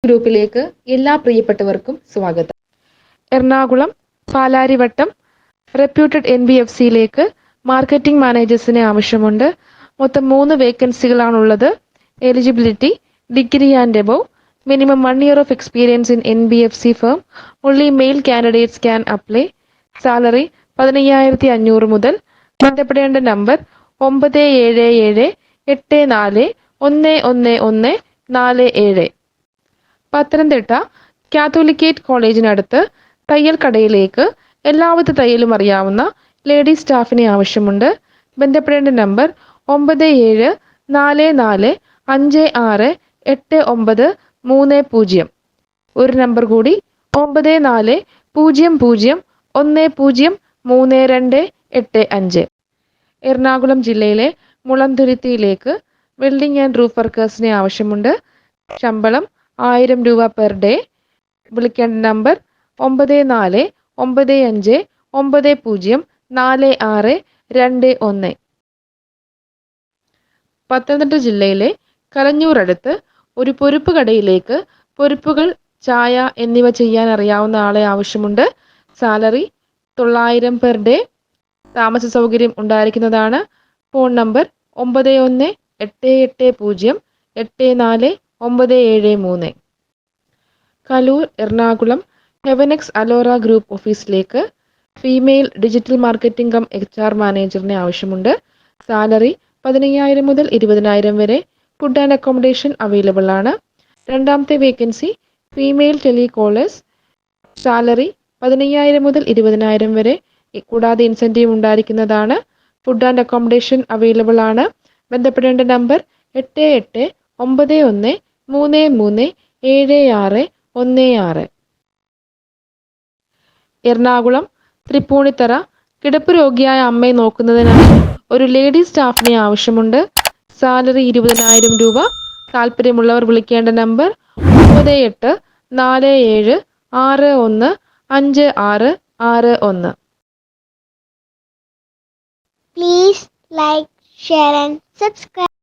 ഗ്രൂപ്പിലേക്ക് എല്ലാ പ്രിയപ്പെട്ടവർക്കും സ്വാഗതം. എറണാകുളം പാലാരിവട്ടം റെപ്യൂട്ടഡ് NBFCയിലേക്ക് മാർക്കറ്റിംഗ് മാനേജേഴ്സിനെ ആവശ്യമുണ്ട്. മൊത്തം 3 വേക്കൻസികളാണുള്ളത്. Eligibility degree and above, minimum 1 year of experience in NBFC firm. Only male candidates can apply. Salary 15,500 മുതൽ. ബന്ധപ്പെടേണ്ട നമ്പർ 9778411147. പത്തനംതിട്ട കാത്തോലിക്കേറ്റ് കോളേജിനടുത്ത് തയ്യൽ കടയിലേക്ക് എല്ലാവിധ തയ്യലും അറിയാവുന്ന ലേഡി സ്റ്റാഫിനെ ആവശ്യമുണ്ട്. ബന്ധപ്പെടേണ്ട നമ്പർ 9456568930. ഒരു നമ്പർ കൂടി 9400103285. എറണാകുളം ജില്ലയിലെ മുളന്തുരുത്തിയിലേക്ക് വെൽഡിംഗ് ആൻഡ് റൂഫ് വർക്കേഴ്സിനെ ആവശ്യമുണ്ട്. ശമ്പളം 1000 രൂപ പെർ ഡേ. വിളിക്കേണ്ട നമ്പർ 9495904621. പത്തനംതിട്ട ജില്ലയിലെ കലഞ്ഞൂർ അടുത്ത് ഒരു പൊരുപ്പ് കടയിലേക്ക് പൊരുപ്പുകൾ, ചായ എന്നിവ ചെയ്യാൻ അറിയാവുന്ന ആളെ ആവശ്യമുണ്ട്. Salary 900 per day. താമസ സൗകര്യം ഉണ്ടായിരിക്കുന്നതാണ്. Phone number 9188084973. Kaloor Ernakulam Heavenex Alora group ഓഫീസിലേക്ക് female digital marketing cum HR മാനേജറിനെ ആവശ്യമുണ്ട്. സാലറി 15,000 മുതൽ 20,000 വരെ. ഫുഡ് ആൻഡ് അക്കോമഡേഷൻ അവൈലബിൾ ആണ്. രണ്ടാമത്തെ വേക്കൻസി ഫീമെയിൽ ടെലികോളേഴ്സ്. സാലറി 15,000 മുതൽ 20,000 വരെ. കൂടാതെ ഇൻസെൻറ്റീവ് ഉണ്ടായിരിക്കുന്നതാണ്. ഫുഡ് ആൻഡ് അക്കോമഡേഷൻ അവൈലബിൾ ആണ്. ബന്ധപ്പെടേണ്ട നമ്പർ 8891337616. എറണാകുളം തൃപ്പൂണിത്തറ കിടപ്പ് രോഗിയായ അമ്മയെ നോക്കുന്നതിനായി ഒരു ലേഡി സ്റ്റാഫിനെ ആവശ്യമുണ്ട്. സാലറി 20,000 രൂപ. താല്പര്യമുള്ളവർ വിളിക്കേണ്ട number 9847615661. Please like, share and subscribe.